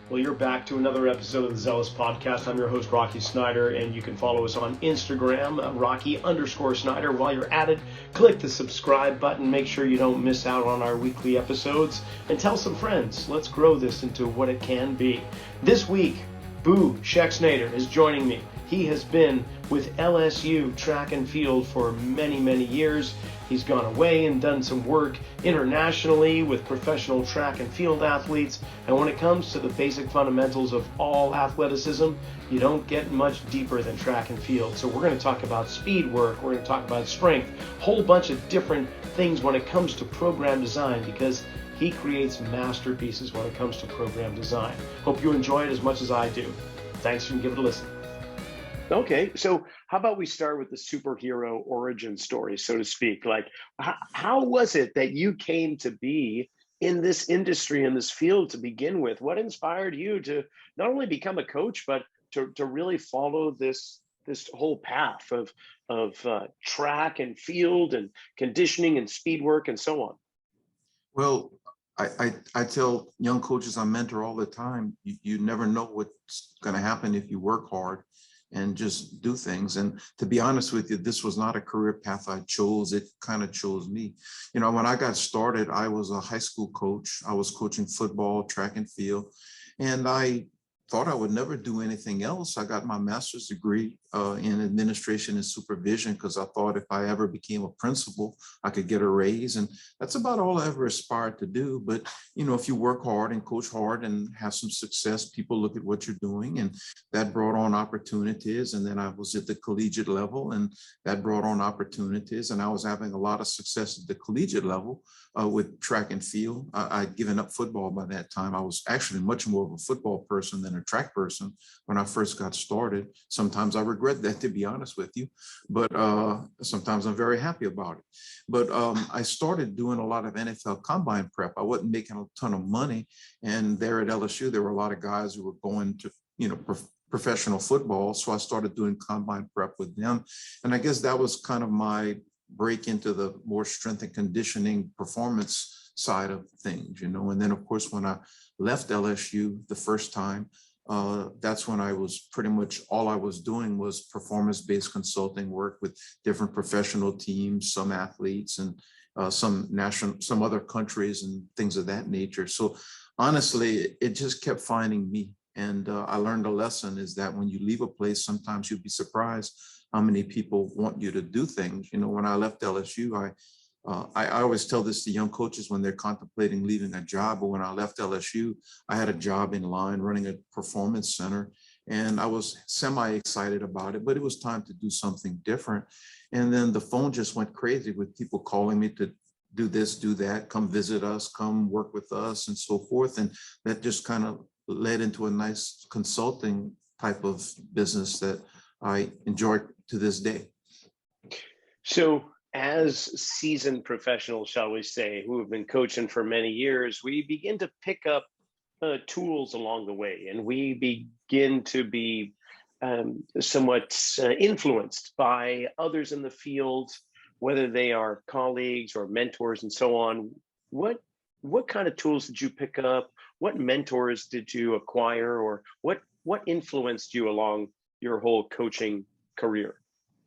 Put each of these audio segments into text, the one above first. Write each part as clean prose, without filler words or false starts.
Well, you're back to another episode of the Zealous Podcast. I'm your host, Rocky Snyder, and you can follow us on Instagram, Rocky_Snyder. While you're at it, click the subscribe button. Make sure you don't miss out on our weekly episodes, and tell some friends. Let's grow this into what it can be. This week, Boo Schexnayder is joining me. He has been with LSU track and field for many, many years. He's gone away and done some work internationally with professional track and field athletes. And when it comes to the basic fundamentals of all athleticism, you don't get much deeper than track and field. So we're going to talk about speed work. We're going to talk about strength, a whole bunch of different things when it comes to program design, because he creates masterpieces when it comes to program design. Hope you enjoy it as much as I do. Thanks, and give it a listen. Okay, so how about we start with the superhero origin story, so to speak? Like, how was it that you came to be in this industry, in this field to begin with? What inspired you to not only become a coach, but to really follow this whole path of track and field and conditioning and speed work and so on? Well, I tell young coaches I mentor all the time, you never know what's going to happen if you work hard and just do things. And to be honest with you, this was not a career path I chose. It kind of chose me. You know, when I got started, I was a high school coach. I was coaching football, track and field, and I thought I would never do anything else. I got my master's degree in administration and supervision because I thought if I ever became a principal, I could get a raise. And that's about all I ever aspired to do. But, you know, if you work hard and coach hard and have some success, people look at what you're doing, and that brought on opportunities. And then I was at the collegiate level, and that brought on opportunities. And I was having a lot of success at the collegiate level with track and field. I'd given up football by that time. I was actually much more of a football person than a track person when I first got started. Sometimes I regret that, to be honest with you, but sometimes I'm very happy about it. But I started doing a lot of NFL combine prep. I wasn't making a ton of money, and there at LSU there were a lot of guys who were going to, you know, professional football, so I started doing combine prep with them. And I guess that was kind of my break into the more strength and conditioning performance side of things, you know. And then of course, when I left LSU the first time, that's when I was pretty much all I was doing was performance-based consulting work with different professional teams, some athletes, and some other countries and things of that nature. So honestly, it just kept finding me. And I learned a lesson is that when you leave a place, sometimes you'll be surprised how many people want you to do things. You know, when I left LSU, I always tell this to young coaches when they're contemplating leaving a job, but when I left LSU, I had a job in line running a performance center, and I was semi-excited about it, but it was time to do something different. And then the phone just went crazy with people calling me to do this, do that, come visit us, come work with us, and so forth. And that just kind of led into a nice consulting type of business that I enjoy to this day. So, as seasoned professionals, shall we say, who have been coaching for many years, we begin to pick up tools along the way, and we begin to be somewhat influenced by others in the field, whether they are colleagues or mentors and so on. What kind of tools did you pick up? What mentors did you acquire, or what influenced you along your whole coaching career?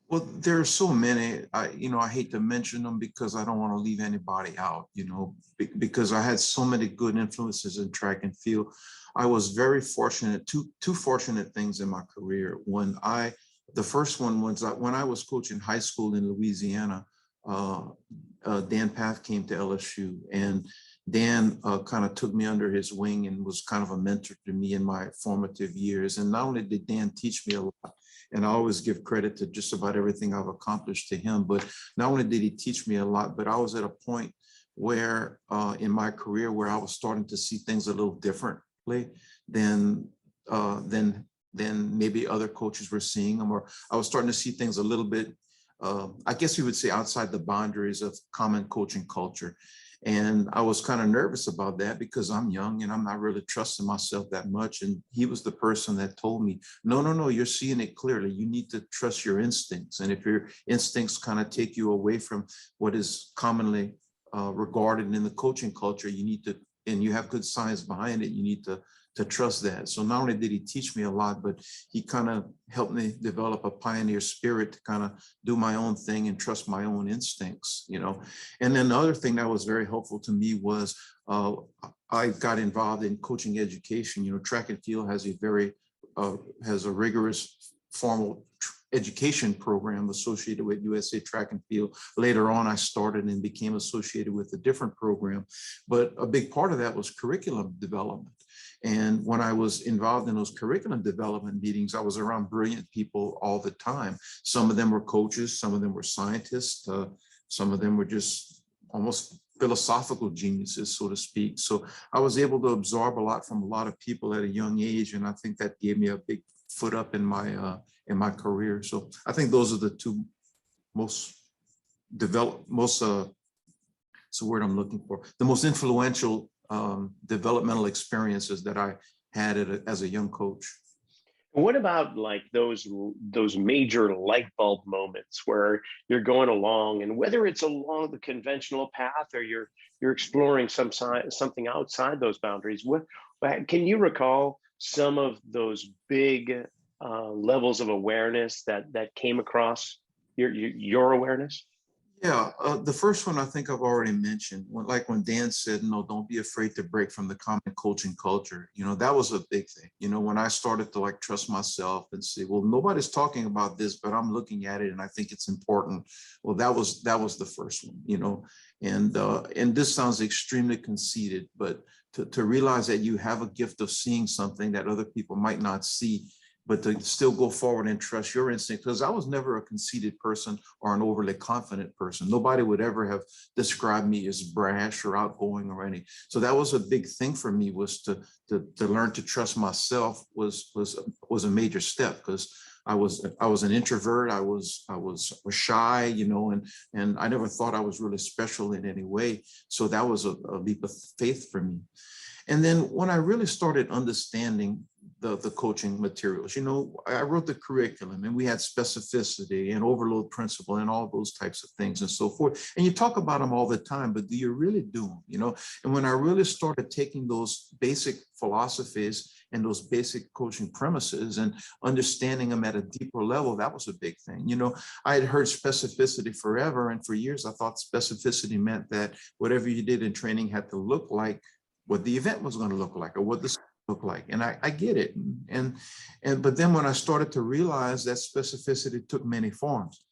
Well, there are so many. I hate to mention them because I don't want to leave anybody out, you know, because I had so many good influences in track and field. I was very fortunate, two fortunate things in my career. The first one was that when I was coaching high school in Louisiana, Dan Path came to LSU, and Dan kind of took me under his wing and was kind of a mentor to me in my formative years. And not only did Dan teach me a lot, and I always give credit to just about everything I've accomplished to him, but not only did he teach me a lot, but I was at a point where in my career where I was starting to see things a little differently than maybe other coaches were seeing them, or I was starting to see things a little bit, I guess you would say, outside the boundaries of common coaching culture. And I was kind of nervous about that because I'm young and I'm not really trusting myself that much. And he was the person that told me, no, you're seeing it clearly. You need to trust your instincts. And if your instincts kind of take you away from what is commonly regarded in the coaching culture, you need to and you have good science behind it, you need to trust that. So not only did he teach me a lot, but he kind of helped me develop a pioneer spirit to kind of do my own thing and trust my own instincts, you know. And then the other thing that was very helpful to me was I got involved in coaching education. You know, track and field has a rigorous formal education program associated with USA Track and Field. Later on, I started and became associated with a different program, but a big part of that was curriculum development. And when I was involved in those curriculum development meetings, I was around brilliant people all the time. Some of them were coaches, some of them were scientists, some of them were just almost philosophical geniuses, so to speak. So I was able to absorb a lot from a lot of people at a young age, and I think that gave me a big foot up in my career. So I think those are the two most it's the word I'm looking for, the most influential developmental experiences that I had as a young coach. What about like those major light bulb moments where you're going along, and whether it's along the conventional path or you're exploring something outside those boundaries? What can you recall some of those big levels of awareness that came across your awareness? Yeah, the first one I think I've already mentioned, like when Dan said, no, don't be afraid to break from the common coaching culture. You know, that was a big thing. You know, when I started to like trust myself and say, well, nobody's talking about this, but I'm looking at it and I think it's important. Well, that was the first one, you know, and this sounds extremely conceited, but to realize that you have a gift of seeing something that other people might not see, but to still go forward and trust your instinct. Because I was never a conceited person or an overly confident person. Nobody would ever have described me as brash or outgoing or anything. So that was a big thing for me, was to learn to trust myself was a major step, because I was an introvert. I was shy, you know, and I never thought I was really special in any way. So that was a leap of faith for me. And then when I really started understanding the coaching materials, you know, I wrote the curriculum and we had specificity and overload principle and all those types of things and so forth. And you talk about them all the time, but do you really do them, you know? And when I really started taking those basic philosophies and those basic coaching premises and understanding them at a deeper level, that was a big thing. You know, I had heard specificity forever, and for years I thought specificity meant that whatever you did in training had to look like what the event was going to look like or what the look like. And I get it. But then when I started to realize that specificity took many forms,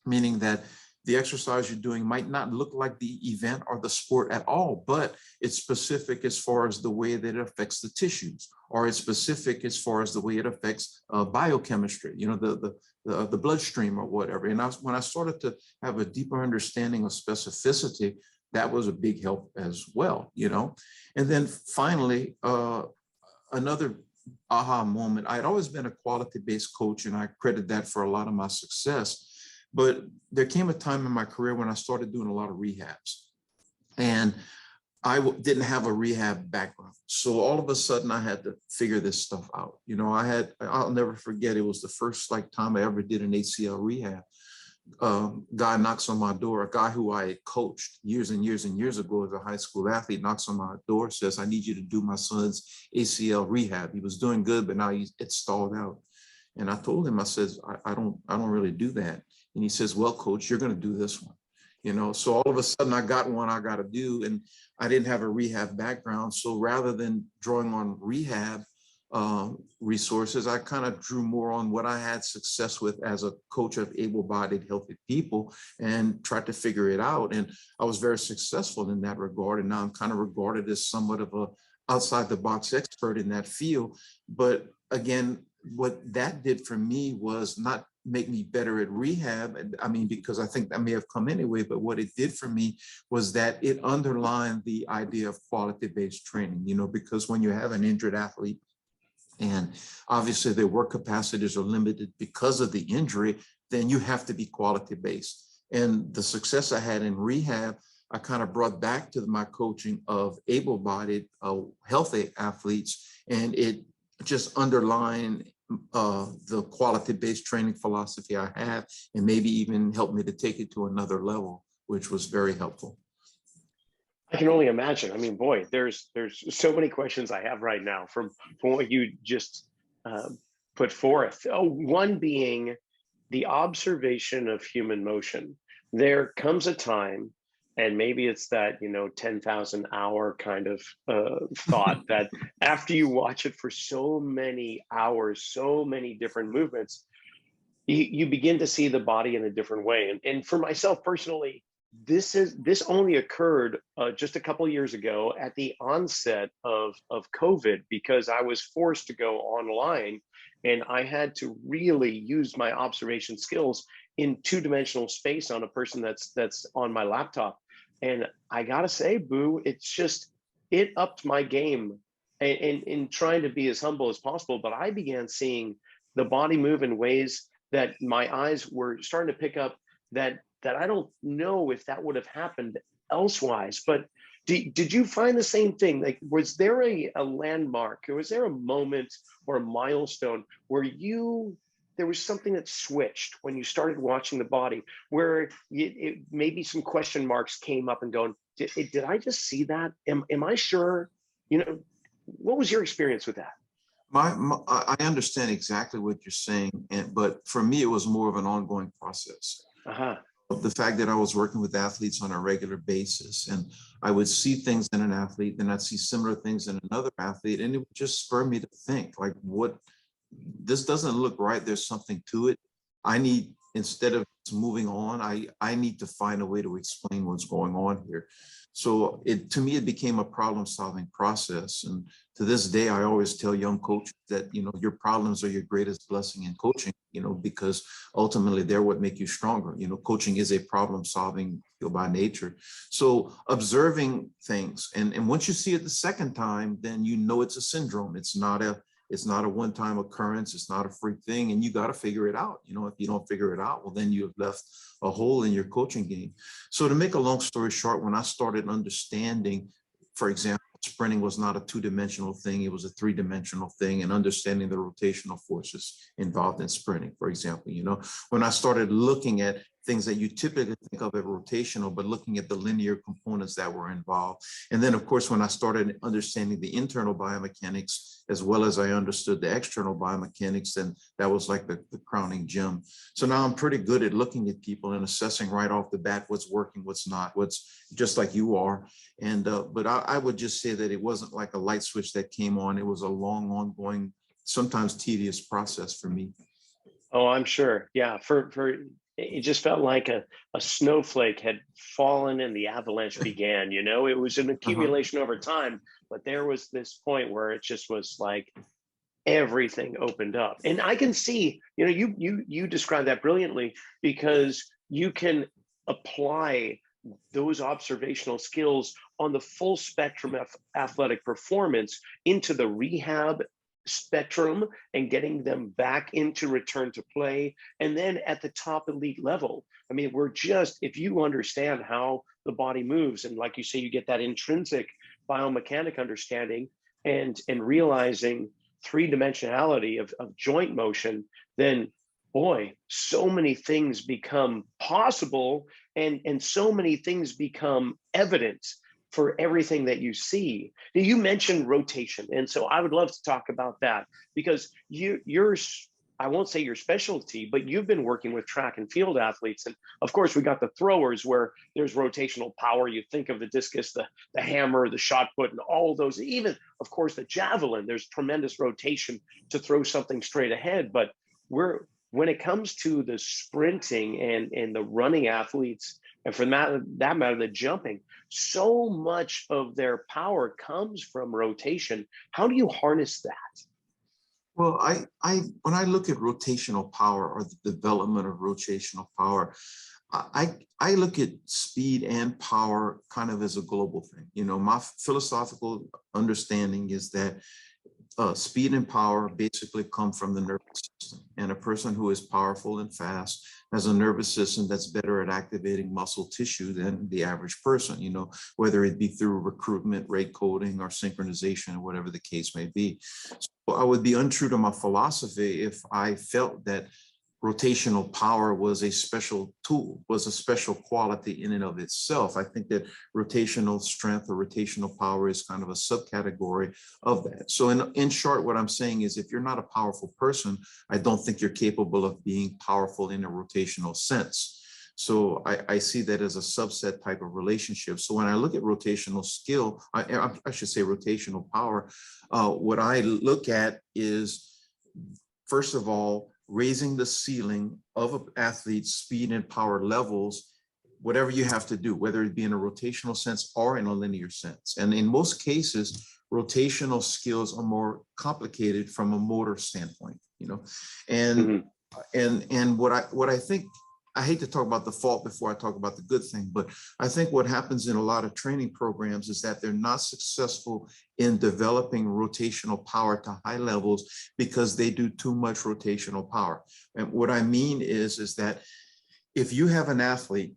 meaning that the exercise you're doing might not look like the event or the sport at all, but it's specific as far as the way that it affects the tissues, or it's specific as far as the way it affects biochemistry, you know, the bloodstream or whatever. And when I started to have a deeper understanding of specificity, that was a big help as well, you know. And then finally, another aha moment. I had always been a quality-based coach, and I credit that for a lot of my success. But there came a time in my career when I started doing a lot of rehabs, and I didn't have a rehab background. So all of a sudden I had to figure this stuff out. You know, I'll never forget, it was the first time I ever did an ACL rehab. Guy knocks on my door, a guy who I had coached years and years and years ago as a high school athlete, knocks on my door, says, I need you to do my son's ACL rehab. He was doing good, but now it's stalled out. And I told him, I says, I don't really do that. And he says, well, coach, you're going to do this one. You know, so all of a sudden I got one I got to do, and I didn't have a rehab background. So rather than drawing on rehab resources, I kind of drew more on what I had success with as a coach of able-bodied, healthy people, and tried to figure it out. And I was very successful in that regard. And now I'm kind of regarded as somewhat of a outside the box expert in that field. But again, what that did for me was not make me better at rehab. I mean, because I think that may have come anyway, but what it did for me was that it underlined the idea of quality-based training, you know, because when you have an injured athlete, and obviously their work capacities are limited because of the injury, then you have to be quality-based. And the success I had in rehab, I kind of brought back to my coaching of able-bodied, healthy athletes, and it just underlined the quality-based training philosophy I have, and maybe even helped me to take it to another level, which was very helpful. I can only imagine. I mean, boy, there's so many questions I have right now from what you just uh, put forth. Oh, one being the observation of human motion. There comes a time, and maybe it's that 10,000 hour kind of thought that after you watch it for so many hours, so many different movements, you begin to see the body in a different way. And for myself personally, this only occurred just a couple of years ago at the onset of COVID, because I was forced to go online and I had to really use my observation skills in two-dimensional space on a person that's on my laptop. And I gotta say, Boo, it upped my game in trying to be as humble as possible. But I began seeing the body move in ways that my eyes were starting to pick up, that I don't know if that would have happened elsewise. But did you find the same thing? Like, was there a landmark, or was there a moment or a milestone where there was something that switched when you started watching the body, where maybe some question marks came up and going, did I just see that? Am I sure? What was your experience with that? I understand exactly what you're saying, but for me, it was more of an ongoing process. Uh-huh. The fact that I was working with athletes on a regular basis, and I would see things in an athlete, and I'd see similar things in another athlete, and it would just spur me to think, like, this doesn't look right. There's something to it. Instead of moving on, I need to find a way to explain what's going on here. So to me, it became a problem-solving process. And to this day, I always tell young coaches that, your problems are your greatest blessing in coaching, because ultimately they're what make you stronger. Coaching is a problem-solving field by nature. So observing things, and once you see it the second time, then it's a syndrome. It's not a one-time occurrence. It's not a freak thing, and you got to figure it out. If you don't figure it out, well, then you have left a hole in your coaching game. So to make a long story short, when I started understanding, for example, sprinting was not a two-dimensional thing, it was a three-dimensional thing, and understanding the rotational forces involved in sprinting, for example, when I started looking at things that you typically think of as rotational, but looking at the linear components that were involved. And then, of course, when I started understanding the internal biomechanics, as well as I understood the external biomechanics, then that was like the crowning gem. So now I'm pretty good at looking at people and assessing right off the bat what's working, what's not, what's just like you are. And but I would just say that it wasn't like a light switch that came on. It was a long, ongoing, sometimes tedious process for me. Oh, I'm sure. Yeah, for it just felt like a snowflake had fallen and the avalanche began. It was an accumulation over time, but there was this point where it just was like everything opened up. And I can see, you described that brilliantly, because you can apply those observational skills on the full spectrum of athletic performance into the rehab spectrum and getting them back into return to play. And then at the top elite level, I mean, if you understand how the body moves, and like you say, you get that intrinsic biomechanic understanding and realizing three-dimensionality of joint motion, then boy, so many things become possible, and so many things become evident for everything that you see. Now, you mentioned rotation, and so I would love to talk about that, because I won't say your specialty, but you've been working with track and field athletes. And of course, we got the throwers where there's rotational power. You think of the discus, the hammer, the shot put, and all of those. Even, of course, the javelin, there's tremendous rotation to throw something straight ahead. But when it comes to the sprinting and the running athletes, and for that matter, the jumping, so much of their power comes from rotation. How do you harness that? Well, when I look at rotational power, or the development of rotational power, I look at speed and power kind of as a global thing. My philosophical understanding is that speed and power basically come from the nervous system, and a person who is powerful and fast has a nervous system that's better at activating muscle tissue than the average person, whether it be through recruitment, rate coding, or synchronization, or whatever the case may be. So I would be untrue to my philosophy if I felt that rotational power was a special tool, was a special quality in and of itself. I think that rotational strength or rotational power is kind of a subcategory of that. So in short, what I'm saying is if you're not a powerful person, I don't think you're capable of being powerful in a rotational sense. So I see that as a subset type of relationship. So when I look at rotational skill, I should say rotational power, what I look at is, first of all, raising the ceiling of an athlete's speed and power levels, whatever you have to do, whether it be in a rotational sense or in a linear sense. And in most cases, rotational skills are more complicated from a motor standpoint, you know, and what I think, I hate to talk about the fault before I talk about the good thing, but I think what happens in a lot of training programs is that they're not successful in developing rotational power to high levels because they do too much rotational power. And what I mean is that if you have an athlete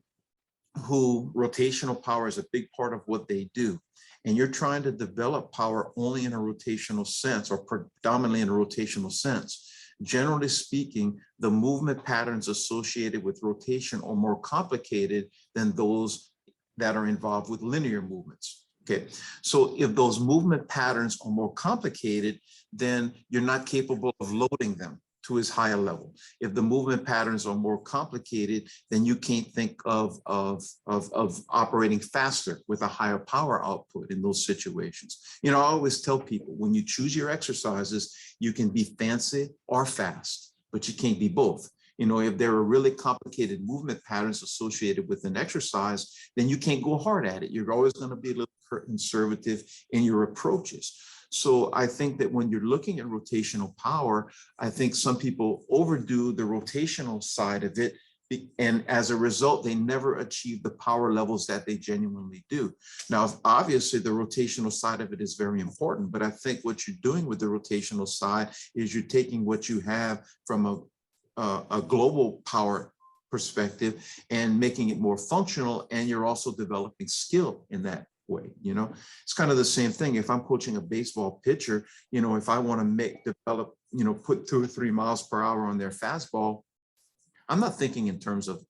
who rotational power is a big part of what they do, and you're trying to develop power only in a rotational sense or predominantly in a rotational sense, generally speaking, the movement patterns associated with rotation are more complicated than those that are involved with linear movements. Okay, so if those movement patterns are more complicated, then you're not capable of loading them to as high a level. If the movement patterns are more complicated, then you can't think of operating faster with a higher power output in those situations. You know, I always tell people, when you choose your exercises, you can be fancy or fast, but you can't be both. You know, if there are really complicated movement patterns associated with an exercise, then you can't go hard at it. You're always going to be a little conservative in your approaches. So I think that when you're looking at rotational power, I think some people overdo the rotational side of it. And as a result, they never achieve the power levels that they genuinely do. Now, obviously, the rotational side of it is very important, but I think what you're doing with the rotational side is you're taking what you have from a global power perspective and making it more functional, and you're also developing skill in that way. You know, it's kind of the same thing. If I'm coaching a baseball pitcher, you know, if I want to develop, you know, put 2 or 3 miles per hour on their fastball, I'm not thinking in terms of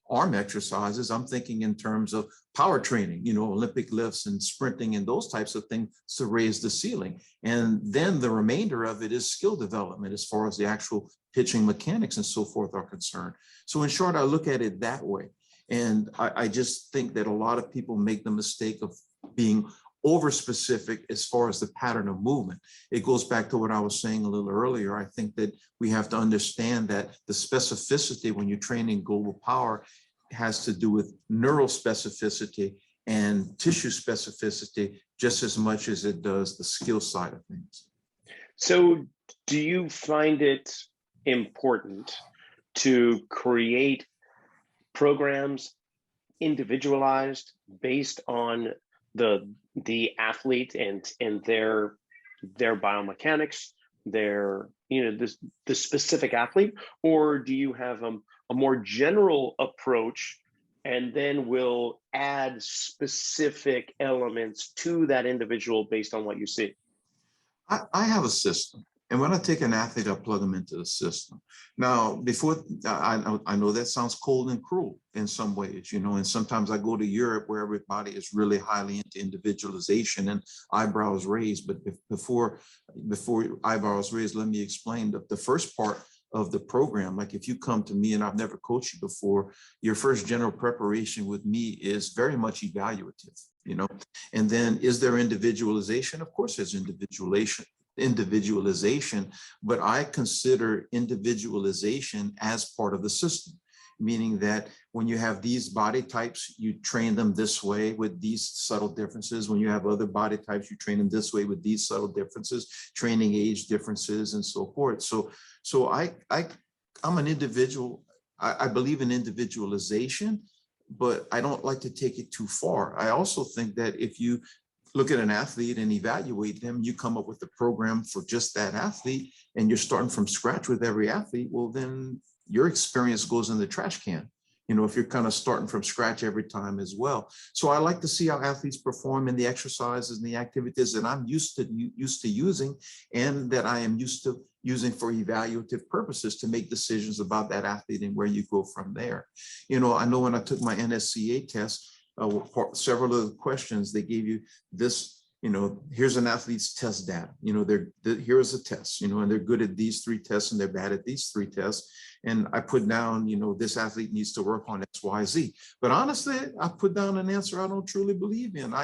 arm exercises. I'm thinking in terms of power training, you know, Olympic lifts and sprinting and those types of things to raise the ceiling. And then the remainder of it is skill development as far as the actual pitching mechanics and so forth are concerned. So in short, I look at it that way. And I just think that a lot of people make the mistake of being over specific as far as the pattern of movement. It goes back to what I was saying a little earlier. I think that we have to understand that the specificity when you're training global power has to do with neural specificity and tissue specificity just as much as it does the skill side of things. So do you find it important to create programs individualized based on the athlete and their biomechanics, their, you know, the specific athlete, or do you have a more general approach and then will add specific elements to that individual based on what you see? I have a system. And when I take an athlete, I plug them into the system. Now, before, I know that sounds cold and cruel in some ways, you know, and sometimes I go to Europe where everybody is really highly into individualization and eyebrows raised. But before eyebrows raised, let me explain the first part of the program. Like if you come to me and I've never coached you before, your first general preparation with me is very much evaluative, you know, and then is there individualization? Of course, there's individualization, but I consider individualization as part of the system, meaning that when you have these body types, you train them this way with these subtle differences. When you have other body types, you train them this way with these subtle differences, training age differences, and so forth. So I'm an individual. I believe in individualization, but I don't like to take it too far. I also think that if you look at an athlete and evaluate them, you come up with a program for just that athlete, and you're starting from scratch with every athlete, well, then your experience goes in the trash can. if you're kind of starting from scratch every time as well. So I like to see how athletes perform in the exercises and the activities that I'm used to using, and that I am used to using for evaluative purposes to make decisions about that athlete and where you go from there. I know when I took my NSCA test, several of the questions they gave you this, here's an athlete's test data, here's a test, and they're good at these 3 tests and they're bad at these 3 tests. And I put down, this athlete needs to work on X, Y, Z. But honestly, I put down an answer I don't truly believe in.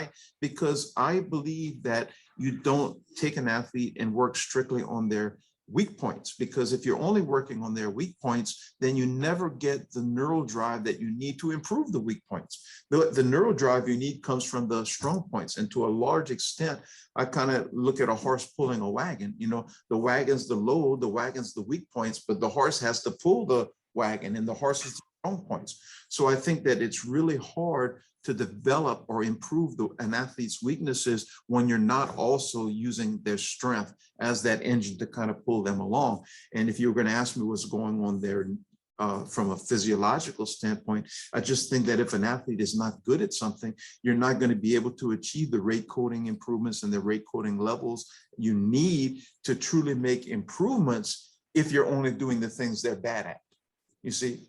Because I believe that you don't take an athlete and work strictly on their weak points, because if you're only working on their weak points, then you never get the neural drive that you need to improve the weak points. The neural drive you need comes from the strong points. And to a large extent, I kind of look at a horse pulling a wagon. The wagon's the load, the wagon's the weak points, but the horse has to pull the wagon, and the horse is the strong points. So I think that it's really hard to develop or improve an athlete's weaknesses when you're not also using their strength as that engine to kind of pull them along. And if you're going to ask me what's going on there from a physiological standpoint, I just think that if an athlete is not good at something, you're not going to be able to achieve the rate coding improvements and the rate coding levels you need to truly make improvements if you're only doing the things they're bad at. You see?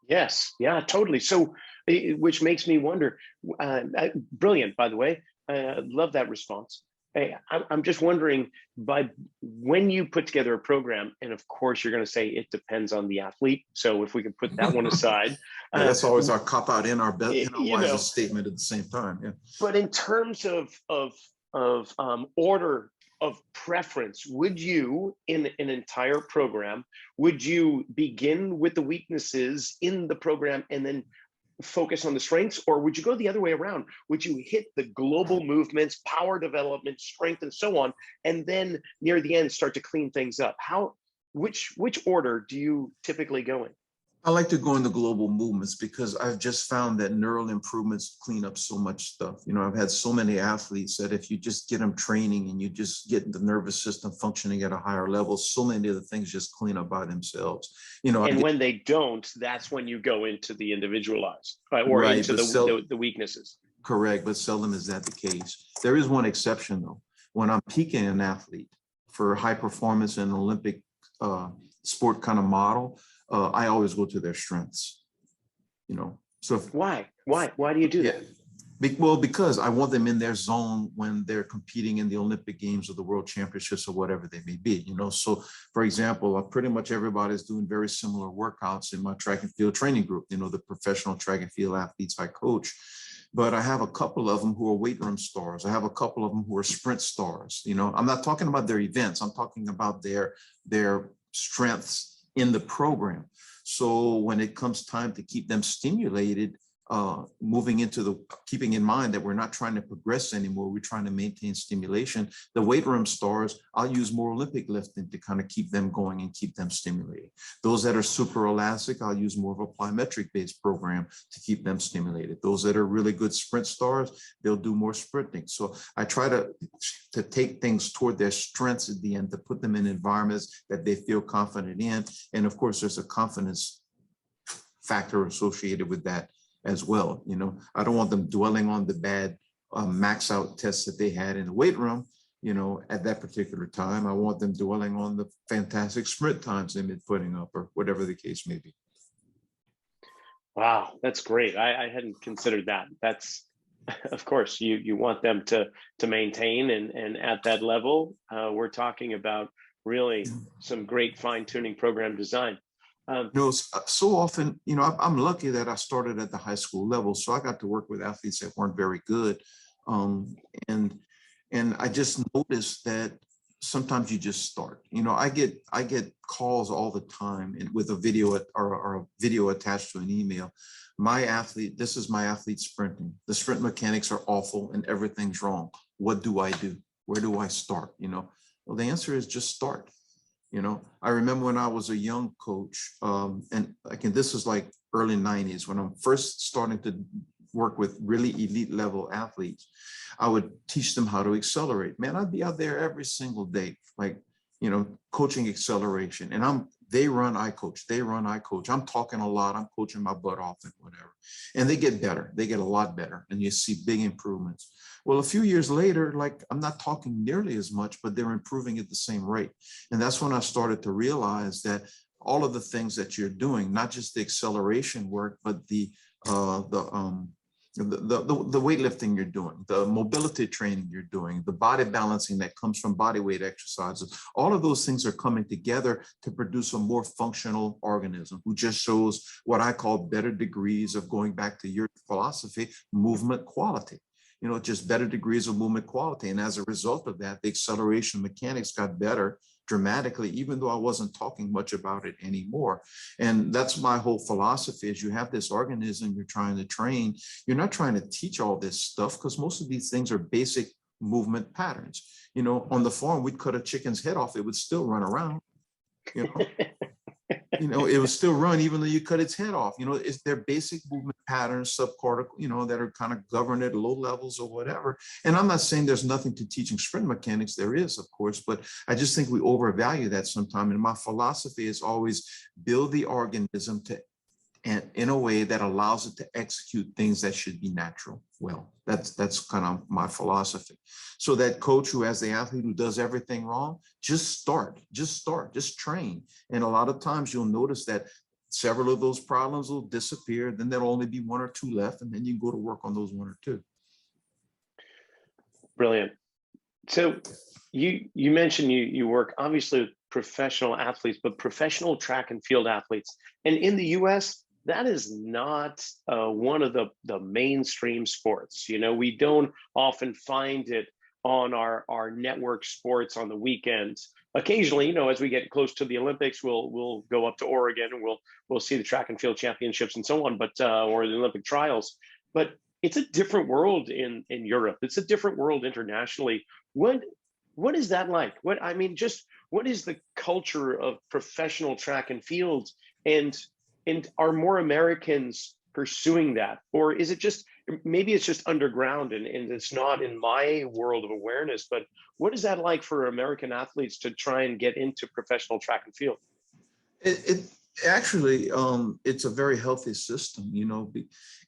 Yes, yeah, totally. So, which makes me wonder, brilliant, by the way, love that response. I'm just wondering, when you put together a program, and of course you're going to say it depends on the athlete. So if we could put that one aside. Yeah, that's always our cop out in our wisest statement at the same time. Yeah. But in terms of order of preference, would you, in an entire program, would you begin with the weaknesses in the program and then focus on the strengths, or would you go the other way around? Would you hit the global movements, power development, strength, and so on, and then near the end start to clean things up? Which order do you typically go in? I like to go into global movements because I've just found that neural improvements clean up so much stuff. I've had so many athletes that if you just get them training and you just get the nervous system functioning at a higher level, so many of the things just clean up by themselves. And when they don't, that's when you go into the individualized, or right, into the weaknesses. Correct, but seldom is that the case. There is one exception though. When I'm peaking an athlete for high performance in Olympic sport kind of model, I always go to their strengths, So why do you do that? Well, because I want them in their zone when they're competing in the Olympic Games or the World Championships or whatever they may be, So, for example, pretty much everybody's doing very similar workouts in my track and field training group, the professional track and field athletes I coach. But I have a couple of them who are weight room stars. I have a couple of them who are sprint stars. I'm not talking about their events. I'm talking about their strengths in the program. So when it comes time to keep them stimulated, keeping in mind that we're not trying to progress anymore, we're trying to maintain stimulation. The weight room stars, I'll use more Olympic lifting to kind of keep them going and keep them stimulated. Those that are super elastic, I'll use more of a plyometric based program to keep them stimulated. Those that are really good sprint stars, they'll do more sprinting. So I try to take things toward their strengths at the end, to put them in environments that they feel confident in. And of course, there's a confidence factor associated with that as well. I don't want them dwelling on the bad max out tests that they had in the weight room, at that particular time. I want them dwelling on the fantastic sprint times they've been putting up, or whatever the case may be. Wow, that's great. I hadn't considered that. That's, of course, you want them to maintain, and at that level, we're talking about really some great fine-tuning program design. So often, I'm lucky that I started at the high school level, so I got to work with athletes that weren't very good, and I just noticed that sometimes you just start. I get calls all the time, and with a video or a video attached to an email. This is my athlete sprinting. The sprint mechanics are awful, and everything's wrong. What do I do? Where do I start? Well, the answer is just start. I remember when I was a young coach, and again, this is like early 90s, when I'm first starting to work with really elite level athletes, I would teach them how to accelerate. Man, I'd be out there every single day, coaching acceleration. And I'm They run, I coach. They run, I coach. I'm talking a lot. I'm coaching my butt off and whatever. And they get better. They get a lot better. And you see big improvements. Well, a few years later, like I'm not talking nearly as much, but they're improving at the same rate. And that's when I started to realize that all of the things that you're doing, not just the acceleration work, but the weightlifting you're doing, the mobility training you're doing, the body balancing that comes from body weight exercises, all of those things are coming together to produce a more functional organism who just shows what I call better degrees of, going back to your philosophy, movement quality. You know, just better degrees of movement quality. And as a result of that, the acceleration mechanics got better dramatically, even though I wasn't talking much about it anymore. And that's my whole philosophy is you have this organism you're trying to train. You're not trying to teach all this stuff because most of these things are basic movement patterns. You know, on the farm, we'd cut a chicken's head off. It would still run around, you know. It would still run even though you cut its head off. It's their basic movement patterns, subcortical, that are kind of governed at low levels or whatever. And I'm not saying there's nothing to teaching sprint mechanics. There is, of course, but I just think we overvalue that sometimes. And my philosophy is always build the organism and in a way that allows it to execute things that should be natural. Well, that's kind of my philosophy. So that coach who has the athlete who does everything wrong, just train. And a lot of times you'll notice that several of those problems will disappear. Then there'll only be one or two left. And then you can go to work on those one or two. Brilliant. So you mentioned you work obviously with professional athletes, but professional track and field athletes. And in the US, that is not one of the mainstream sports. We don't often find it on our network sports on the weekends. Occasionally, as we get close to the Olympics, we'll go up to Oregon and we'll see the track and field championships and so on, but or the Olympic trials. But it's a different world in Europe. It's a different world internationally. What is that like? What is the culture of professional track and field, and are more Americans pursuing that? Or is it just, maybe it's just underground and it's not in my world of awareness, but what is that like for American athletes to try and get into professional track and field? It actually, it's a very healthy system.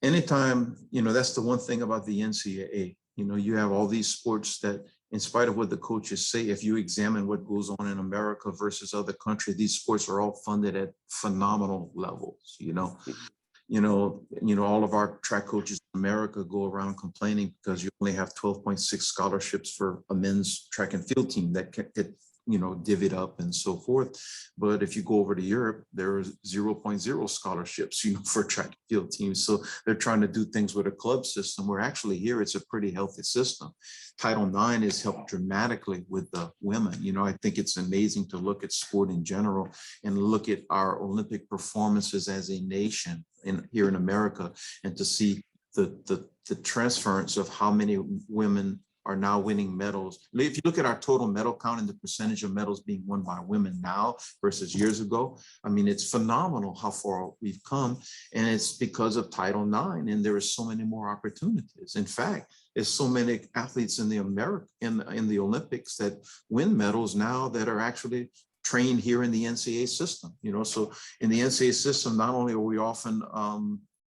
Anytime, that's the one thing about the NCAA. You have all these sports that, in spite of what the coaches say, if you examine what goes on in America versus other countries, these sports are all funded at phenomenal levels. All of our track coaches in America go around complaining because you only have 12.6 scholarships for a men's track and field team that get divvied up and so forth. But if you go over to Europe, there are 0.0 scholarships, for track and field teams. So they're trying to do things with a club system, where actually here it's a pretty healthy system. Title IX has helped dramatically with the women. I think it's amazing to look at sport in general and look at our Olympic performances as a nation here in America, and to see the transference of how many women are now winning medals. If you look at our total medal count and the percentage of medals being won by women now versus years ago, it's phenomenal how far we've come. And it's because of Title IX, and there are so many more opportunities. In fact, there's so many athletes in the Olympics that win medals now that are actually trained here in the NCAA system. So in the NCAA system, not only are we often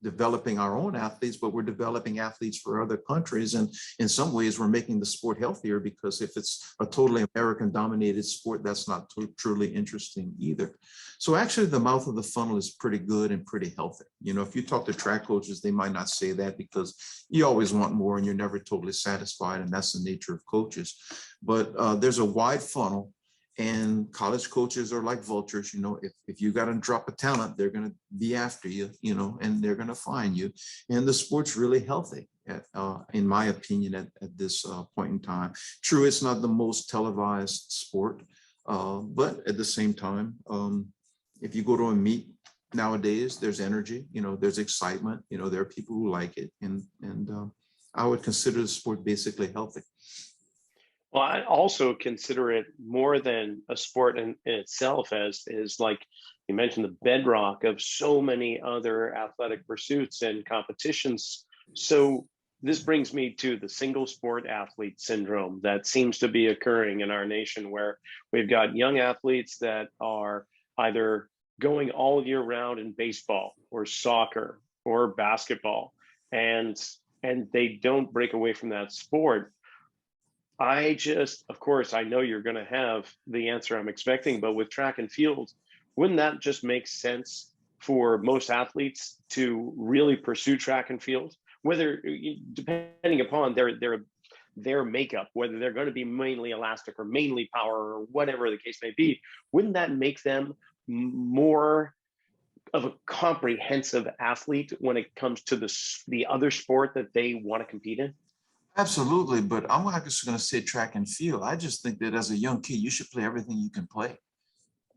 developing our own athletes, but we're developing athletes for other countries. And in some ways, we're making the sport healthier, because if it's a totally American-dominated sport, that's not truly interesting either. So actually, the mouth of the funnel is pretty good and pretty healthy. If you talk to track coaches, they might not say that, because you always want more and you're never totally satisfied, and that's the nature of coaches. But there's a wide funnel. And college coaches are like vultures. If you got to drop a talent, they're going to be after you, and they're going to find you. And the sport's really healthy, in my opinion, at this point in time. True, it's not the most televised sport, but at the same time, if you go to a meet nowadays, there's energy, there's excitement, there are people who like it. And I would consider the sport basically healthy. Well, I also consider it more than a sport in itself, as is, like you mentioned, the bedrock of so many other athletic pursuits and competitions. So this brings me to the single sport athlete syndrome that seems to be occurring in our nation, where we've got young athletes that are either going all year round in baseball or soccer or basketball, and they don't break away from that sport. Of course, I know you're going to have the answer I'm expecting, but with track and field, wouldn't that just make sense for most athletes to really pursue track and field, whether depending upon their makeup, whether they're going to be mainly elastic or mainly power or whatever the case may be? Wouldn't that make them more of a comprehensive athlete when it comes to the other sport that they want to compete in? Absolutely, but I'm not just going to say track and field. I just think that as a young kid, you should play everything you can play,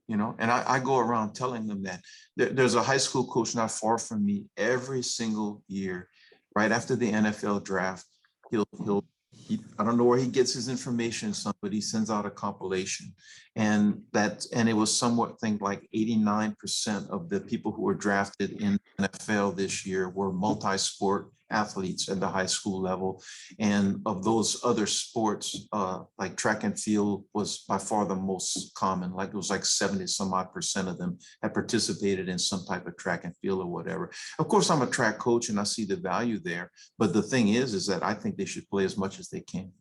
and I go around telling them that. There's a high school coach not far from me every single year, right after the NFL draft. I don't know where he gets his information, but he sends out a compilation, and it was somewhat think like 89% of the people who were drafted in NFL this year were multi-sport athletes at the high school level. And of those other sports, like track and field was by far the most common. Like it was like 70 some odd percent of them had participated in some type of track and field or whatever. Of course, I'm a track coach and I see the value there. But the thing is that I think they should play as much as they can.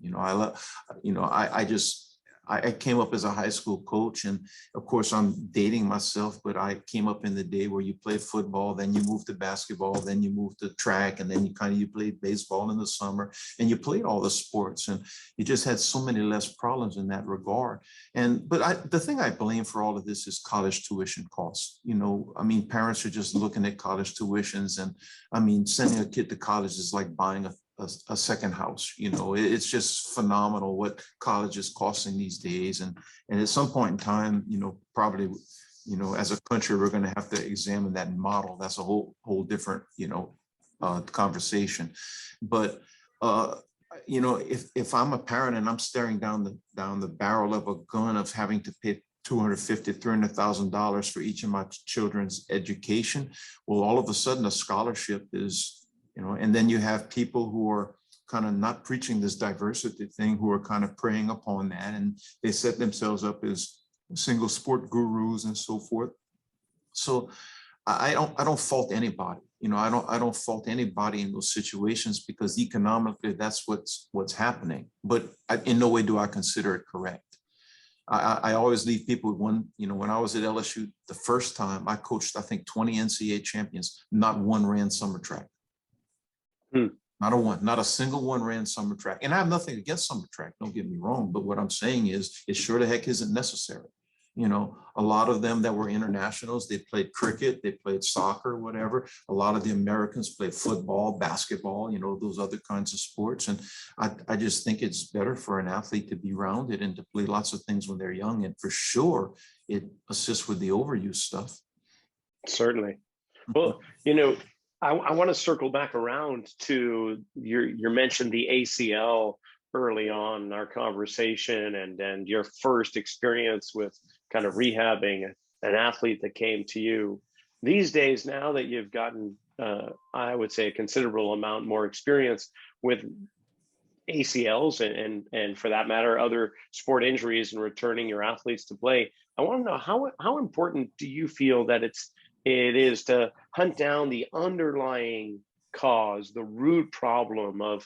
I came up as a high school coach, and of course I'm dating myself, but I came up in the day where you played football, then you moved to basketball, then you moved to track, and then you played baseball in the summer, and you played all the sports, and you just had so many less problems in that regard. But the thing I blame for all of this is college tuition costs. Parents are just looking at college tuitions, and sending a kid to college is like buying a second house. It's just phenomenal what college is costing these days. And at some point in time, probably, as a country, we're going to have to examine that model. That's a whole different, conversation. But, if I'm a parent and I'm staring down the barrel of a gun of having to pay $250,000, $300,000 for each of my children's education, well, all of a sudden a scholarship is, and then you have people who are kind of not preaching this diversity thing, who are kind of preying upon that, and they set themselves up as single sport gurus and so forth. So I don't fault anybody. I don't fault anybody in those situations, because economically that's what's happening. But in no way do I consider it correct. I always leave people with one. When I was at LSU the first time, I coached, I think, 20 NCAA champions. Not one ran summer track. Not a single one ran summer track. And I have nothing against summer track, don't get me wrong. But what I'm saying is it sure the heck isn't necessary. A lot of them that were internationals, they played cricket, they played soccer, whatever. A lot of the Americans played football, basketball, those other kinds of sports. And I just think it's better for an athlete to be rounded and to play lots of things when they're young. And for sure, it assists with the overuse stuff. Certainly. Well, I want to circle back around to your mention the ACL early on in our conversation, and your first experience with kind of rehabbing an athlete that came to you. These days, now that you've gotten, I would say, a considerable amount more experience with ACLs and for that matter, other sport injuries and returning your athletes to play, I want to know how important do you feel that it is to hunt down the underlying cause, the root problem of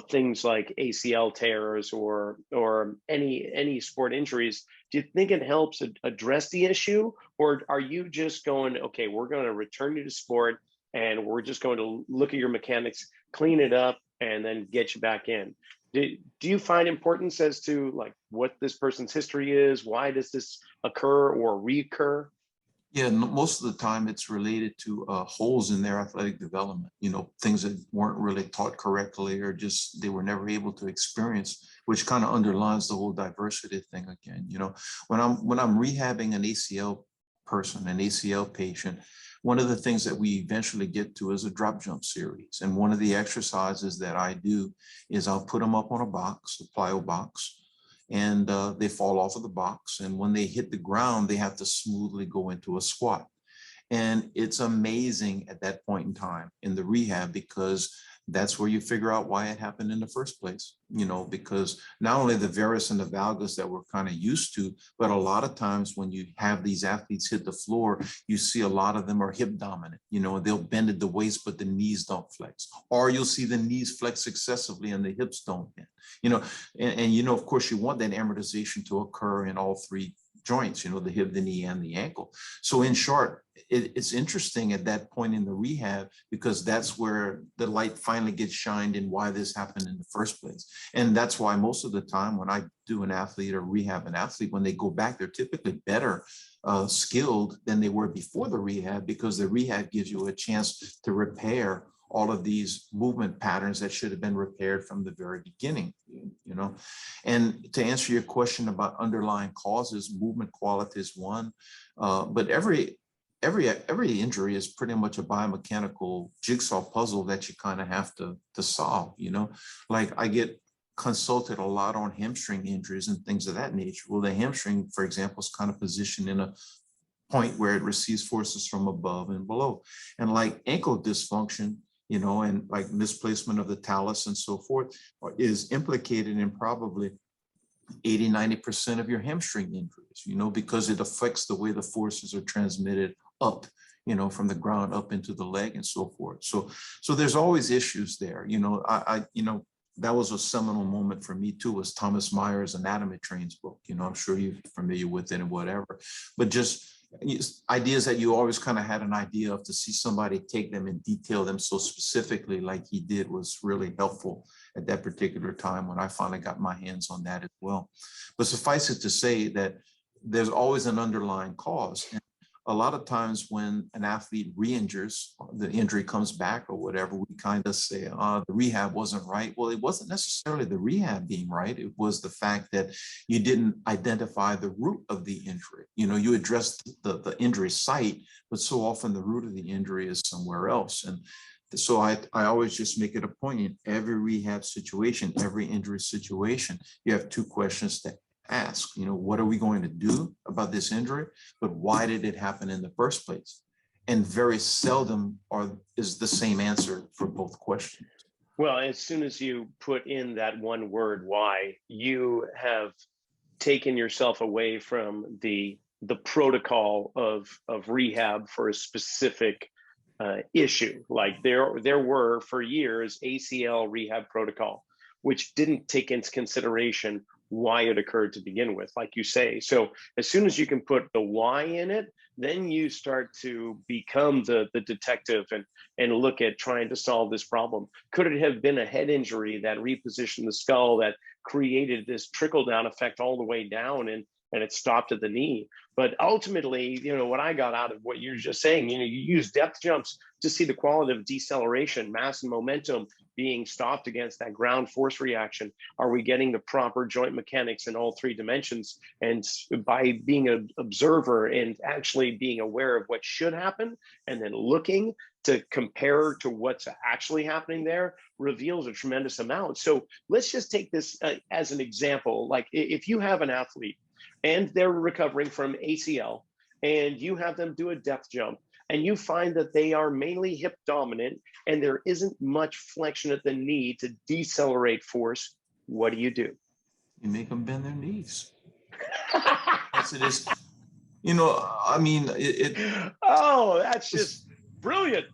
things like ACL tears or any sport injuries? Do you think it helps address the issue, or are you just going, okay, we're going to return you to sport and we're just going to look at your mechanics, clean it up, and then get you back in? Do you find importance as to like what this person's history is? Why does this occur or recur? Yeah, most of the time it's related to holes in their athletic development, things that weren't really taught correctly, or just they were never able to experience, which kind of underlines the whole diversity thing again. When I'm rehabbing an ACL person, an ACL patient, one of the things that we eventually get to is a drop jump series. And one of the exercises that I do is I'll put them up on a box, a plyo box, and they fall off of the box. And when they hit the ground, they have to smoothly go into a squat. And it's amazing at that point in time in the rehab, because that's where you figure out why it happened in the first place, because not only the varus and the valgus that we're kind of used to, but a lot of times when you have these athletes hit the floor, you see a lot of them are hip dominant. They'll bend at the waist, but the knees don't flex, or you'll see the knees flex excessively and the hips don't bend, and of course you want that amortization to occur in all three joints, the hip, the knee, and the ankle. So in short, it's interesting at that point in the rehab, because that's where the light finally gets shined in why this happened in the first place. And that's why most of the time when I do an athlete or rehab an athlete, when they go back, they're typically better skilled than they were before the rehab, because the rehab gives you a chance to repair all of these movement patterns that should have been repaired from the very beginning, And to answer your question about underlying causes, movement quality is one, but every injury is pretty much a biomechanical jigsaw puzzle that you kind of have to solve, Like I get consulted a lot on hamstring injuries and things of that nature. Well, the hamstring, for example, is kind of positioned in a point where it receives forces from above and below. And like ankle dysfunction, and like misplacement of the talus and so forth, is implicated in probably 80–90% of your hamstring injuries, because it affects the way the forces are transmitted up, from the ground up into the leg and so forth. So there's always issues there. That was a seminal moment for me too, was Thomas Meyer's Anatomy Trains book. I'm sure you're familiar with it and whatever, but just ideas that you always kind of had an idea of, to see somebody take them and detail them so specifically like he did was really helpful at that particular time when I finally got my hands on that as well. But suffice it to say that there's always an underlying cause. And a lot of times when an athlete re-injures, the injury comes back or whatever, we kind of say, the rehab wasn't right. Well, it wasn't necessarily the rehab being right. It was the fact that you didn't identify the root of the injury. You addressed the injury site, but so often the root of the injury is somewhere else. And so I always just make it a point in every rehab situation, every injury situation, you have two questions to ask, what are we going to do about this injury, but why did it happen in the first place? And very seldom is the same answer for both questions. Well, as soon as you put in that one word, why, you have taken yourself away from the protocol of rehab for a specific issue. Like there were for years ACL rehab protocol, which didn't take into consideration why it occurred to begin with, like you say. So as soon as you can put the why in it, then you start to become the detective and look at trying to solve this problem. Could it have been a head injury that repositioned the skull that created this trickle down effect all the way down and it stopped at the knee? But ultimately, what I got out of what you're just saying, you use depth jumps to see the quality of deceleration, mass and momentum being stopped against that ground force reaction. Are we getting the proper joint mechanics in all three dimensions? And by being an observer and actually being aware of what should happen and then looking to compare to what's actually happening there reveals a tremendous amount. So let's just take this as an example. Like if you have an athlete and they're recovering from ACL and you have them do a depth jump and you find that they are mainly hip dominant and there isn't much flexion at the knee to decelerate force, what do? You make them bend their knees. Yes, it is. Oh, that's just brilliant.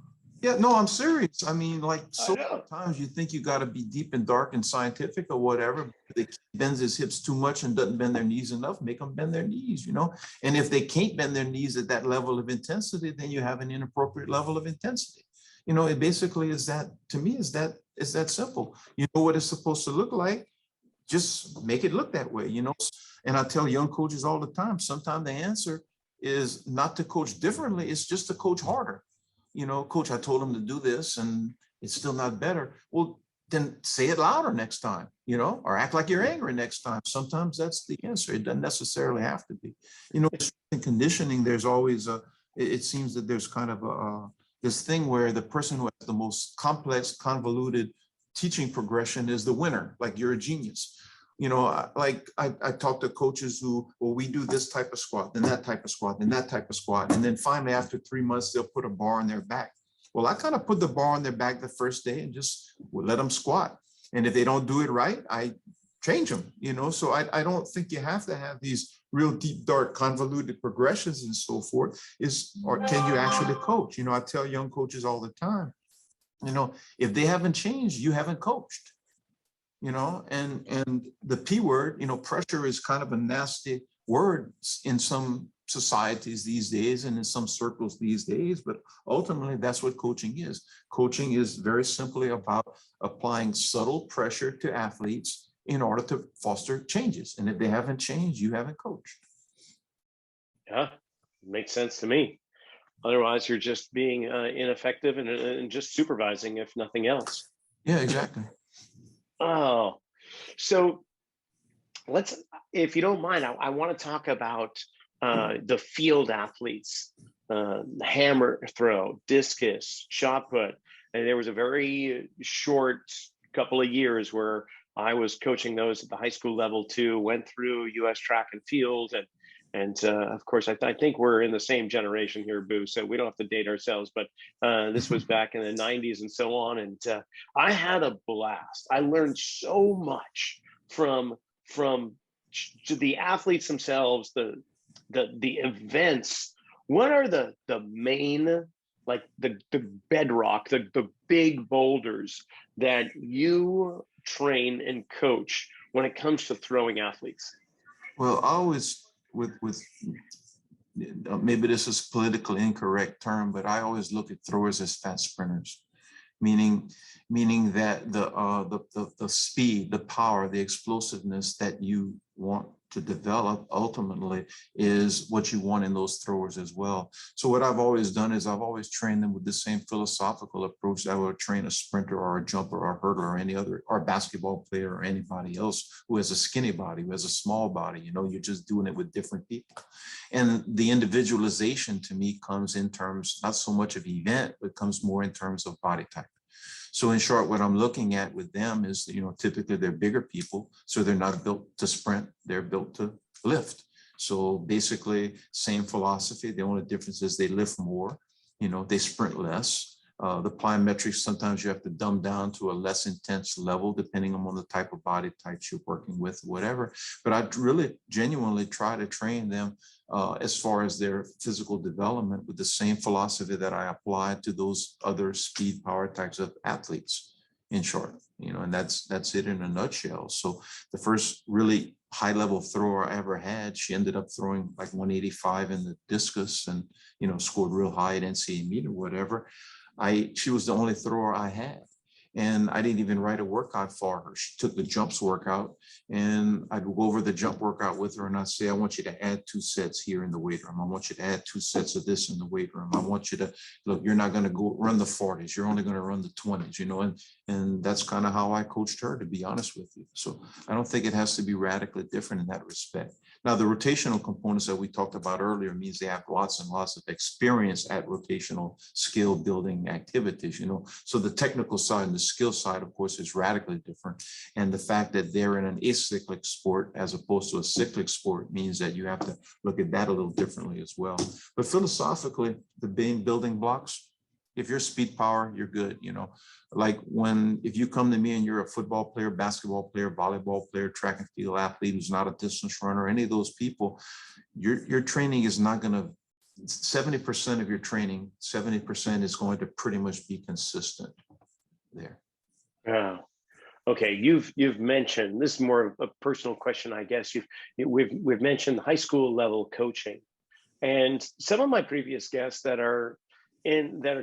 Yeah, no, I'm serious. Like so many times you think you got to be deep and dark and scientific or whatever. They bends his hips too much and doesn't bend their knees enough, make them bend their knees, And if they can't bend their knees at that level of intensity, then you have an inappropriate level of intensity. It basically is that, to me, is that simple. You know what it's supposed to look like, just make it look that way, And I tell young coaches all the time, sometimes the answer is not to coach differently, it's just to coach harder. Coach, I told him to do this and it's still not better. Well, then say it louder next time, or act like you're angry next time. Sometimes that's the answer. It doesn't necessarily have to be. In conditioning, there's always it seems that there's kind of this thing where the person who has the most complex, convoluted teaching progression is the winner, like you're a genius. I talk to coaches who, well, we do this type of squat, then that type of squat, then that type of squat. And then finally, after 3 months, they'll put a bar on their back. Well, I kind of put the bar on their back the first day and just let them squat. And if they don't do it right, I change them, so I don't think you have to have these real deep, dark, convoluted progressions and so forth. Or can you actually coach? I tell young coaches all the time, if they haven't changed, you haven't coached, and the P word, pressure is kind of a nasty word in some societies these days and in some circles these days, but ultimately that's what coaching is. Coaching is very simply about applying subtle pressure to athletes in order to foster changes. And if they haven't changed, you haven't coached. Yeah, makes sense to me. Otherwise, you're just being ineffective and just supervising, if nothing else. Yeah, exactly. Oh, so if you don't mind, I want to talk about the field athletes, hammer throw, discus, shot put. And there was a very short couple of years where I was coaching those at the high school level too, went through US track and field. And of course, I think we're in the same generation here, Boo, so we don't have to date ourselves, but this was back in the 90s and so on. And I had a blast. I learned so much from the athletes themselves, the events. What are the main, like the bedrock, the big boulders that you train and coach when it comes to throwing athletes? Well, I always, with maybe this is politically incorrect term, but I always look at throwers as fat sprinters, meaning that the speed, the power, the explosiveness that you want to develop ultimately is what you want in those throwers as well. So what I've always done is I've always trained them with the same philosophical approach that I would train a sprinter or a jumper or a hurdler or any other, or a basketball player or anybody else who has a skinny body, who has a small body. You're just doing it with different people. And the individualization to me comes in terms, not so much of event, but comes more in terms of body type. So in short, what I'm looking at with them is, typically they're bigger people, so they're not built to sprint, they're built to lift. So basically, same philosophy. The only difference is they lift more, they sprint less. The plyometrics, sometimes you have to dumb down to a less intense level, depending on the type of body types you're working with, whatever. But I really genuinely try to train them as far as their physical development with the same philosophy that I apply to those other speed power types of athletes, in short, and that's it in a nutshell. So the first really high level thrower I ever had, she ended up throwing like 185 in the discus and, scored real high at NCAA meet or whatever. She was the only thrower I had. And I didn't even write a workout for her. She took the jumps workout, and I'd go over the jump workout with her, and I'd say, I want you to add 2 sets here in the weight room. I want you to add 2 sets of this in the weight room. I want you to, look, you're not going to go run the 40s. You're only going to run the 20s, and that's kind of how I coached her, to be honest with you. So I don't think it has to be radically different in that respect. Now, the rotational components that we talked about earlier means they have lots and lots of experience at rotational skill building activities, So the technical side and the skill side, of course, is radically different. And the fact that they're in an acyclic sport as opposed to a cyclic sport means that you have to look at that a little differently as well. But philosophically, the main building blocks, if you're speed power, you're good, Like if you come to me and you're a football player, basketball player, volleyball player, track and field athlete who's not a distance runner, any of those people, your training is not going to, 70% of your training, 70% is going to pretty much be consistent there. Yeah. Okay, you've mentioned, this is more of a personal question, I guess. We've mentioned high school level coaching, and some of my previous guests that are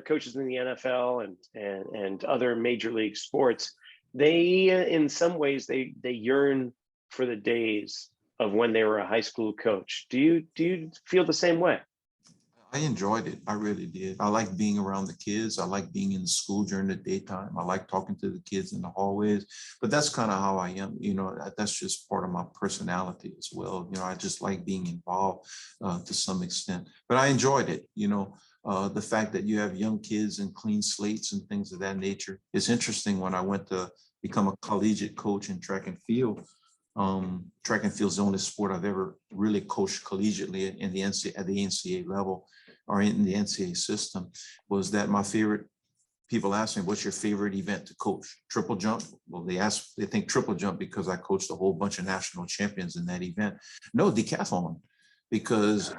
coaches in the NFL and other major league sports, they in some ways they yearn for the days of when they were a high school coach. Do you feel the same way? I enjoyed it. I really did. I like being around the kids. I like being in the school during the daytime. I like talking to the kids in the hallways, but that's kind of how I am. That's just part of my personality as well. I just like being involved to some extent, but I enjoyed it. The fact that you have young kids and clean slates and things of that nature is interesting. When I went to become a collegiate coach in track and field, track and field is the only sport I've ever really coached collegiately at the NCAA level or in the NCAA system, was that my favorite people ask me, what's your favorite event to coach? Triple jump? Well, they think triple jump because I coached a whole bunch of national champions in that event. No, decathlon, because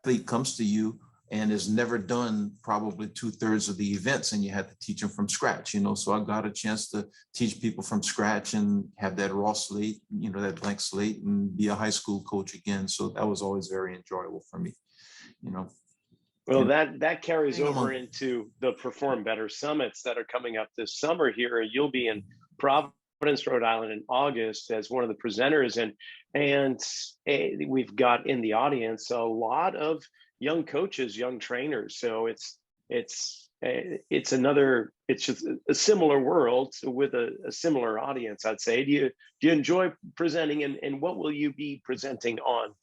athlete comes to you and has never done probably 2/3 of the events, and you had to teach them from scratch, so I got a chance to teach people from scratch and have that raw slate, that blank slate, and be a high school coach again. So that was always very enjoyable for me, Well, that carries over into the Perform Better Summits that are coming up this summer here. You'll be in Providence, Rhode Island in August as one of the presenters, and we've got in the audience a lot of young coaches, young trainers. So it's just a similar world with a similar audience, I'd say. Do you enjoy presenting, and what will you be presenting on?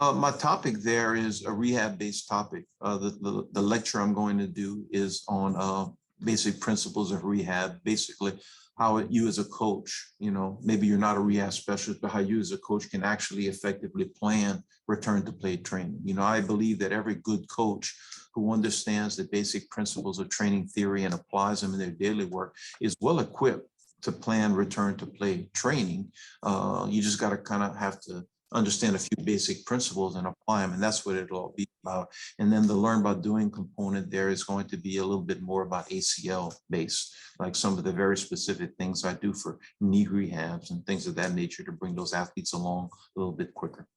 My topic there is a rehab-based topic. The lecture I'm going to do is on basic principles of rehab, basically how you as a coach, maybe you're not a rehab specialist, but how you as a coach can actually effectively plan return to play training. I believe that every good coach who understands the basic principles of training theory and applies them in their daily work is well equipped to plan return to play training. You just got to kind of have to understand a few basic principles and apply them, and that's what it'll all be about. And then the learn by doing component there is going to be a little bit more about ACL based, like some of the very specific things I do for knee rehabs and things of that nature to bring those athletes along a little bit quicker.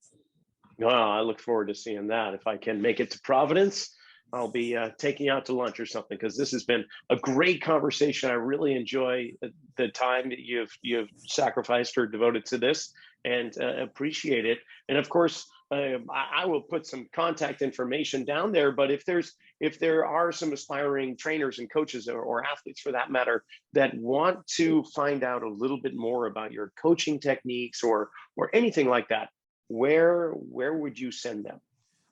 Well, I look forward to seeing that. If I can make it to Providence, I'll be taking you out to lunch or something, because this has been a great conversation. I really enjoy the time that you've sacrificed or devoted to this, and appreciate it. And of course, I will put some contact information down there. But if there are some aspiring trainers and coaches, or athletes for that matter, that want to find out a little bit more about your coaching techniques or anything like that, where would you send them?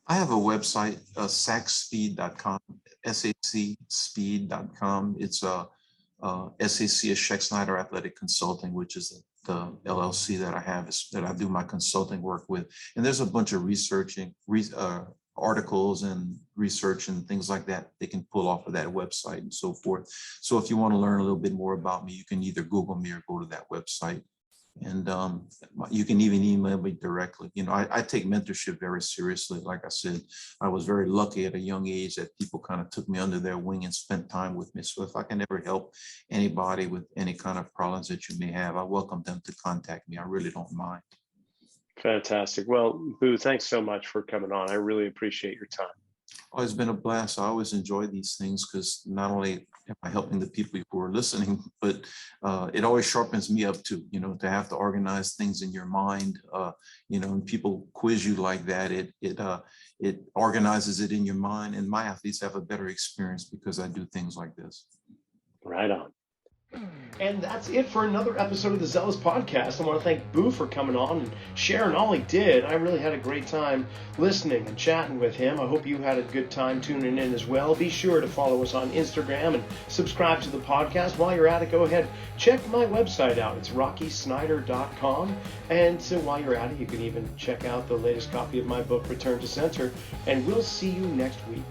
I have a website, sacspeed.com, sacspeed.com. It's SAC is Schexnayder Athletic Consulting, which is the LLC that I have, that I do my consulting work with. And there's a bunch of articles and research and things like that they can pull off of that website and so forth. So if you want to learn a little bit more about me, you can either Google me or go to that website. And you can even email me directly. I take mentorship very seriously. Like I said, I was very lucky at a young age that people kind of took me under their wing and spent time with me. So if I can ever help anybody with any kind of problems that you may have, I welcome them to contact me. I really don't mind. Fantastic. Well, Boo, thanks so much for coming on. I really appreciate your time. Oh, it's been a blast. I always enjoy these things because not only am I helping the people who are listening, but it always sharpens me up too, to have to organize things in your mind, and people quiz you like that. It organizes it in your mind, and my athletes have a better experience because I do things like this. Right on. And that's it for another episode of the Zealous Podcast. I want to thank Boo for coming on and sharing all he did. I really had a great time listening and chatting with him. I hope you had a good time tuning in as well. Be sure to follow us on Instagram and subscribe to the podcast. While you're at it, go ahead, check my website out. It's rockysnyder.com. And so while you're at it, you can even check out the latest copy of my book, Return to Center. And we'll see you next week.